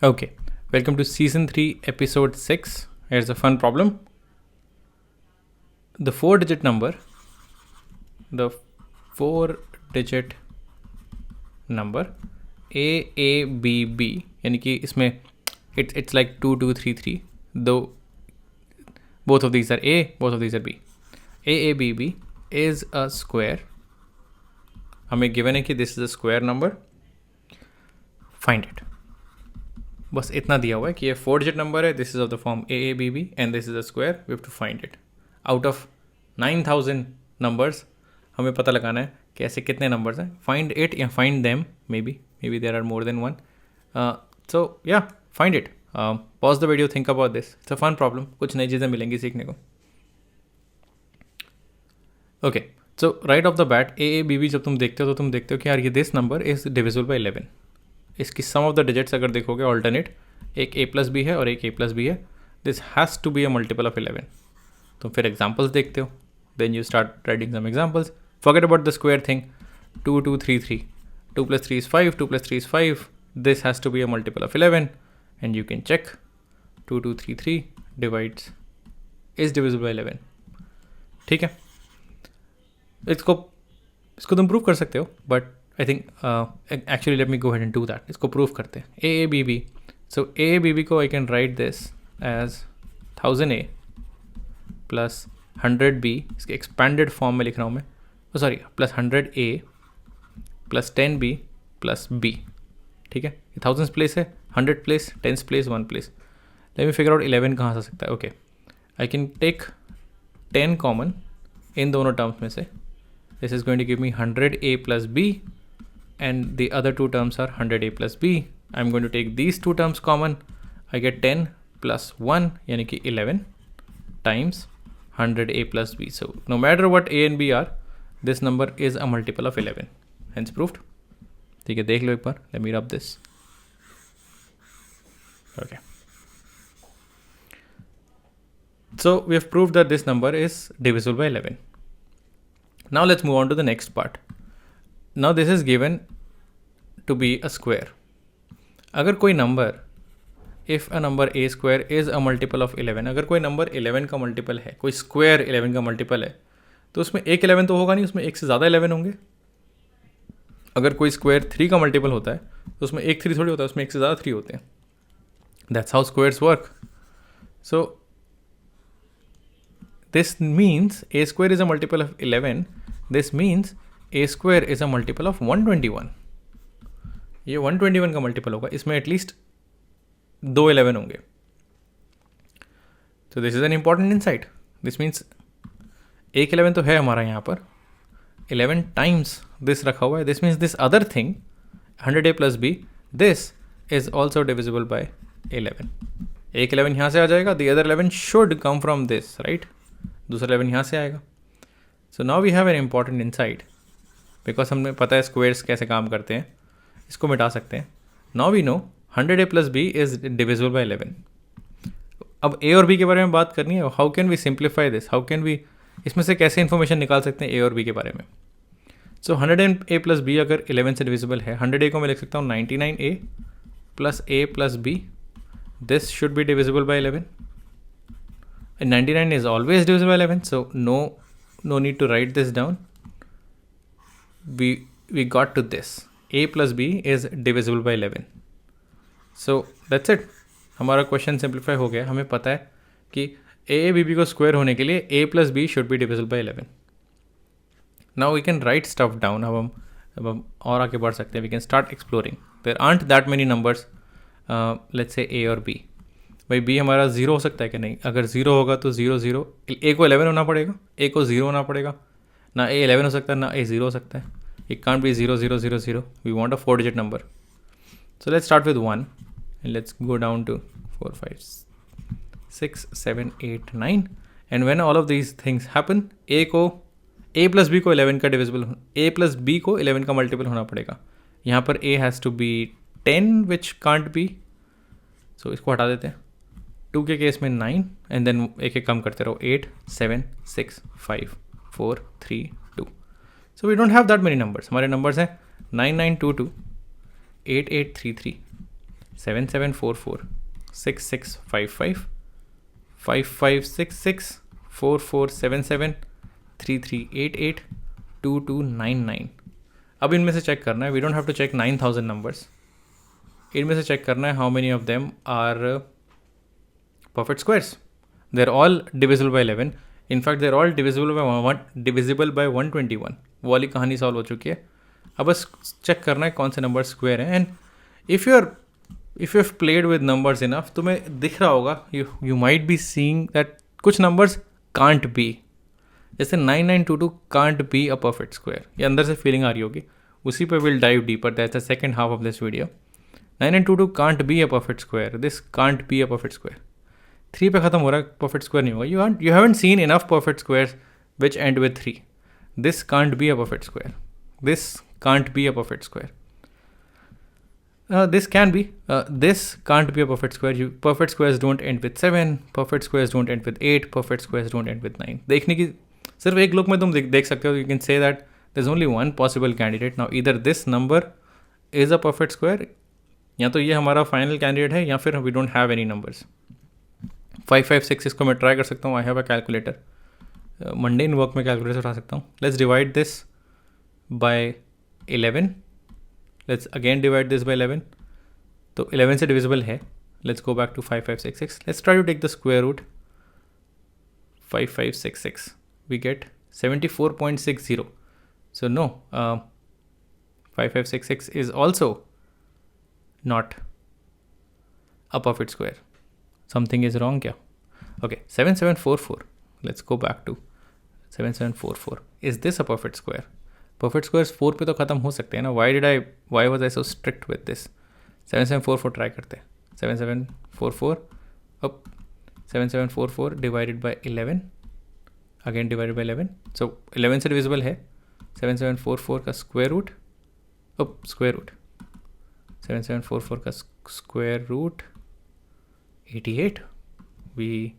Okay, welcome to season 3, episode 6. Here's a fun problem. The 4-digit number AABB, यानी कि इसमें it's like 2 2 3 3, though both of these are A, both of these are B. AABB is a square. हमें given है कि this is a square number. Find it. बस इतना दिया हुआ है कि ये 4-digit नंबर है. This is of the form AABB and this is a square. We have to find it. Out of 9000 numbers हमें पता लगाना है कि ऐसे कितने नंबर्स हैं. फाइंड इट या find them, maybe there are more than one. So या find it. Pause the video, think about this. It's a fun problem. कुछ नई चीज़ें मिलेंगी सीखने को. Okay, so right of the bat AABB जब तुम देखते हो तो तुम देखते हो कि यार ये this number is divisible by 11. इसकी सम ऑफ द डिजिट्स अगर देखोगे ऑल्टरनेट, एक A+B है और एक A+B है. This has to be a multiple of 11. तो फिर एग्जाम्पल्स देखते हो, then you start writing some examples. Forget about the square thing. 2 2 3 3, 2 + 3 is 5, 2 + 3 is 5. This has to be a multiple of 11 and you can check. 2 2 3 3 divides is divisible by 11. ठीक है, इसको तुम prove कर सकते हो, but I think actually let me go ahead and do that. इसको prove करते हैं. AABB. So AABB को I can write this as 1000A plus 100B. इसके expanded form में लिख रहा हूँ मैं. Oh sorry, plus 100A plus 10B plus B. ठीक है, ये thousands place है, 100 place, tens place, 1 place. Let me figure out 11 कहाँ से सकता है. Okay, I can take 10 common इन दोनों terms में से. This is going to give me 100A plus B. And the other two terms are 100A plus B. I'm going to take these two terms common. I get 10 plus 1, यानी कि 11 times 100A plus B. So no matter what A and B are, this number is a multiple of 11. Hence proved. ठीक है, देख लो एक बार. Let me rub this. Okay. So we have proved that this number is divisible by 11. Now let's move on to the next part. Now this is given to be a square. अगर कोई number, if a number a square is a multiple of 11, अगर कोई number 11 का multiple है, कोई square 11 का multiple है, तो उसमें एक 11 तो होगा नहीं, उसमें एक से ज़्यादा 11 होंगे. अगर कोई स्क्वायर 3 का मल्टीपल होता है तो उसमें एक 3 थोड़ी होता है, उसमें एक से ज़्यादा 3 होते हैं. That's how squares work. So this means a square is a multiple of 11. This means a square is a multiple of 121. ये 121 का मल्टीपल होगा. इसमें एटलीस्ट 2 11 होंगे. तो this is an important insight. This means एक 11 तो है हमारा यहाँ पर, 11 टाइम्स दिस रखा हुआ है. This means this other thing 100A plus B, this is also divisible by 11. एक 11 यहाँ से आ जाएगा, the other 11 should come from this, right. दूसरा 11 यहाँ से आएगा. So now we have an important insight. Because हमें पता है स्क्वेयर्स कैसे काम करते हैं, इसको मिटा सकते हैं. Now we know 100A plus B is divisible by 11. अब A और B के बारे में बात करनी है. How can we simplify this, how can we इसमें से कैसे इन्फॉर्मेशन निकाल सकते हैं A और B के बारे में. सो 100A plus B अगर 11 से डिविजिबल है, 100A को मैं लिख सकता हूँ 99A plus A plus B. This should be divisible by 11. 99 is always divisible by 11, so no need to write this down. We got to this. A plus B is divisible by 11. So that's it. हमारा question simplify हो गया. हमें पता है कि AABB को square होने के लिए A plus B should be divisible by 11. Now we can write stuff down. अब हम और आगे बढ़ सकते हैं. We can start exploring. There aren't that many numbers. Let's say A और B. भाई B हमारा 0 हो सकता है कि नहीं. अगर 0 होगा तो 0 0. A को 11 होना पड़ेगा, A को 0 होना पड़ेगा. ना A 11 हो सकता है, ना A 0 हो सकता है. It can't be 0 0 0 0. We want a 4-digit number. So let's start with 1 and let's go down to 4 5 6 7 8 9. And when all of these things happen, A plus B को 11 का डिविजिबल, A plus B को 11 का multiple होना पड़ेगा. यहाँ पर A has to be 10 which can't be. So इसको हटा देते हैं. 2 के केस में 9 एंड देन एक एक कम करते रहो. 8 7 6 5 4 3 2. So we don't have that many numbers. हमारे नंबर्स हैं 9922, 8833, 7744 6655 5566 4477 3388 2299। अब इनमें से चेक करना है, we don't have to check 9000 numbers, इनमें से चेक करना है how many of them are perfect squares. They are all divisible by 11, in fact they are all divisible by 121। वो वाली कहानी सॉल्व हो चुकी है। अब बस चेक करना है कौन से नंबर स्क्वायर हैं। And if you have played with numbers enough, तुम्हें दिख रहा होगा, you might be seeing that कुछ नंबर्स कांट बी, जैसे 9922 can't be a perfect square. ये अंदर से फीलिंग आ रही होगी, उसी पे will dive deeper, that's the second half of this video. 9922 can't be a perfect square, this can't be a perfect square. 3 पे खत्म हो रहा है, परफेक्ट स्क्वायर नहीं होगा। You haven't seen enough perfect squares which and with 3। This can't be a perfect square, this can't be a perfect square. This can be. This can't be a perfect square. Perfect squares don't end with 7. Perfect squares don't end with 8. Perfect squares don't end with 9. देखने की सिर्फ एक look में तुम देख सकते हो. You can say that there's only one possible candidate. Now either this number is a perfect square, या तो ये हमारा फाइनल कैंडिडेट है, या फिर we don't have any numbers. 556 इसको मैं ट्राई कर सकता हूँ. I have a calculator. Mundane work में कैलकुलेटर उठा सकता हूँ. Let's divide this by 11. Let's again divide this by 11. तो 11 से divisible है. Let's go back to 5566. Let's try to take the square root. 5566. We get 74.60. So no, 5566 is also not a perfect square. Something is wrong क्या? Okay, 7744. Let's go back to 7744. Is this a perfect square? Perfect squares 4 पे तो ख़त्म हो सकते हैं ना. Why was I so strict with this. 7744 try करते हैं. 7744 अब 7744 divided by 11, again divided by 11. So 11 से डिविजिबल है. 7744 का स्क्वायर रूट, अब स्क्वायर रूट 7744 का square root 88. we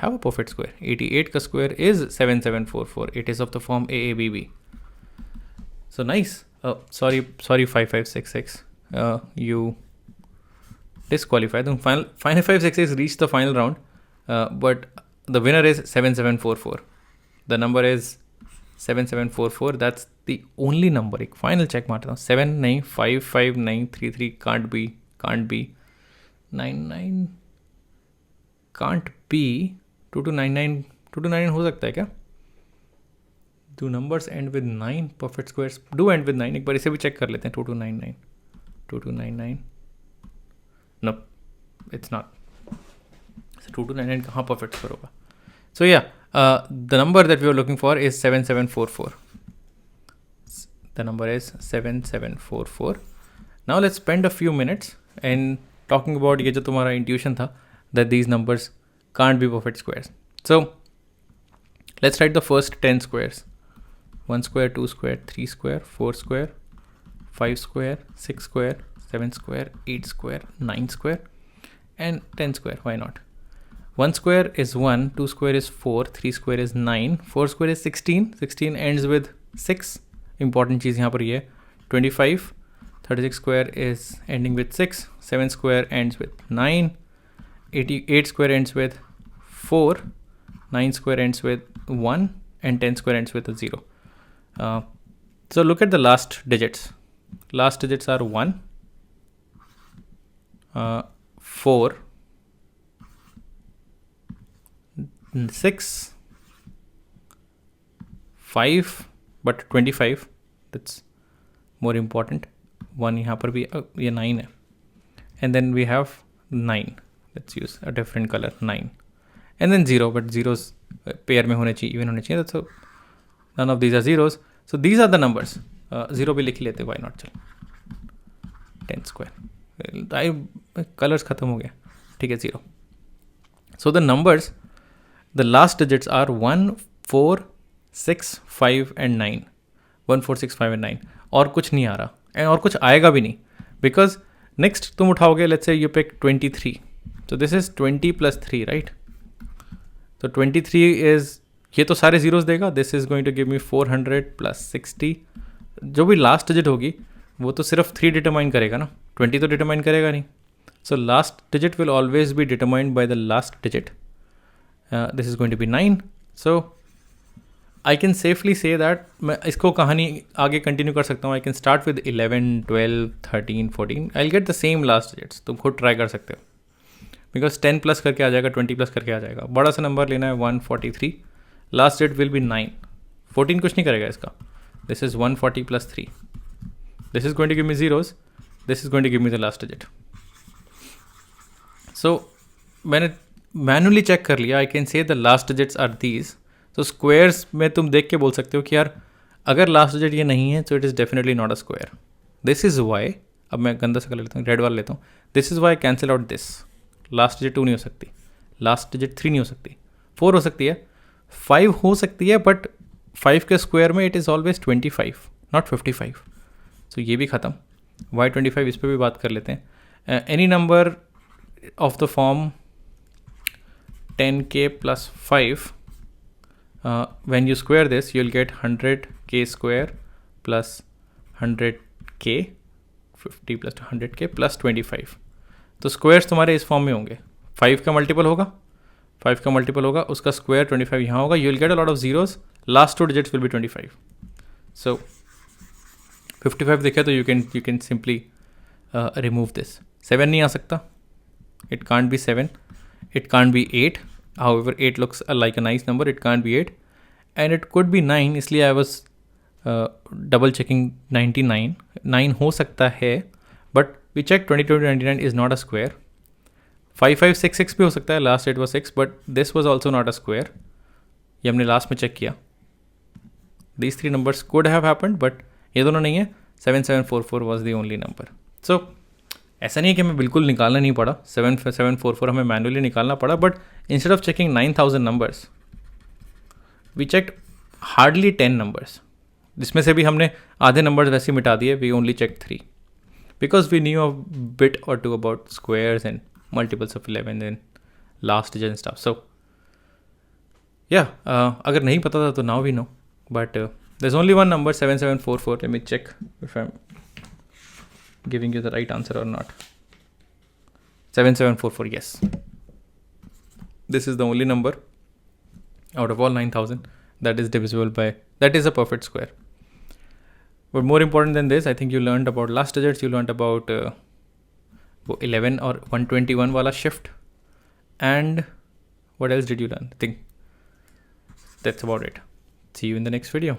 have a perfect square. 88 का square is 7744. It is of the form AABB. So nice. Sorry 5566. You disqualified. Final 5566 reached the final round, but the winner is 7744. The number is 7744. That's the only number. एक final check मारता हूँ. 7 नहीं, 55933 can't be 99 can't be 2299 हो सकता है क्या? Do numbers end with 9? Perfect squares do end with 9. एक बार इसे भी चेक कर लेते हैं. 2299. No, it's not. So 2299 कहाँ perfect square होगा? So yeah, the number that we are looking for is 7744. The number is 7744. Now let's spend a few minutes in talking about ये जो तुम्हारा intuition था that these numbers can't be perfect squares. So let's write the first 10 squares. 1 square, 2 square, 3 square, 4 square, 5 square, 6 square, 7 square, 8 square, 9 square, and 10 square. Why not? 1 square is 1, 2 square is 4, 3 square is 9, 4 square is 16. 16 ends with 6. Important चीज़ यहाँ पर ये 25. 36 square is ending with 6. 7 square ends with 9. 88 square ends with 4. 9 square ends with 1. And 10 square ends with a 0. So look at the last digits. Last digits are 1, 4, 6, 5, but 25. That's more important. 1 यहाँ पर भी ये 9 है. And then we have 9. Let's use a different color. 9. And then 0, but zeros pair में होने चाहिए, even होने चाहिए. So none of these are zeros. So these are the numbers. 0 भी लिख लेते, why not? चल 10 square. Colors खत्म हो गया. ठीक है, 0. So the numbers, the last digits are 1, 4, 6, 5 and 9. 1, 4, 6, 5 and 9. और कुछ नहीं आ रहा. And और कुछ आएगा भी नहीं. Because next तुम उठाओगे, let's say you pick 23. So this is 20 plus 3, right? So 23 is, ये तो सारे zeros देगा. This is going to give me 400 plus 60. जो भी लास्ट डिजिट होगी वो तो सिर्फ 3 डिटरमाइन करेगा ना. 20 तो डिटरमाइन करेगा नहीं. So last digit will always be determined by the last digit. This is going to be 9. So I can safely say that मैं इसको कहानी आगे कंटिन्यू कर सकता हूँ. I can start with 11, 12, 13, 14. I'll get the same last digits. तुम खुद try कर सकते हो. Because 10 प्लस करके आ जाएगा, 20 प्लस करके आ जाएगा. बड़ा सा नंबर लेना है 143. Last digit will be 9. 14 कुछ नहीं करेगा इसका. This is 140 plus 3. This is going to give me zeros. This is going to give me the last digit. So मैंने मैनुअली चेक कर लिया. I can say the last digits are these. तो squares में तुम देख के बोल सकते हो कि यार अगर लास्ट डिजिट ये नहीं है तो it is definitely not a square. This is why. अब मैं गंदा सा कलर लेता हूँ, रेड वाला लेता हूँ. This is why cancel out this. Last digit 2 नहीं हो सकती, लास्ट डिजिट 3 नहीं हो सकती, 4 हो सकती है, 5 हो सकती है, बट 5 के स्क्वायर में इट इज़ ऑलवेज 25 नॉट 55. सो ये भी ख़त्म. वाई 25 इस पर भी बात कर लेते हैं. Any number of the form 10k plus 5, when you square this you'll get 100k square plus 100k, 50 plus 100k plus 25. तो स्क्वायर्स तुम्हारे इस फॉर्म में होंगे. 5 का मल्टीपल होगा, 5 का मल्टीपल होगा, उसका स्क्वायर 25 यहाँ होगा. You will get a lot of zeros. Last 2 digits will be 25. सो 55 देखे तो you can simply remove this. 7 नहीं आ सकता. It can't be 7. It can't be 8. However, 8 looks like a nice number. It can't be 8. And it could be 9. इसलिए I was double checking 99. 9 हो सकता है. But we checked 22 to 99 is not a square. 5566 भी हो सकता है. Last it was 6. But this was also not a square. ये हमने लास्ट में चेक किया. These 3 numbers could have happened. But ये दोनों नहीं है. 7744 was the only number. So ऐसा नहीं है कि हमें बिल्कुल निकालना नहीं पड़ा. 7744 हमें मैनुअली निकालना पड़ा. But instead of checking 9000 numbers we checked hardly 10 numbers. जिसमें से भी हमने आधे नंबर्स वैसे मिटा दिए. We only check 3 because we knew a bit और too about squares and multiples of 11 and last digit and stuff. So या अगर नहीं पता था तो now we know. But there is only one number 7744. Let me check if I am giving you the right answer or not. 7744, yes. This is the only number out of all 9000 that is divisible by, that is a perfect square. But more important than this, I think you learned about last digits, you learned about 11 or 121 wala shift, and what else did you learn? I think that's about it. See you in the next video.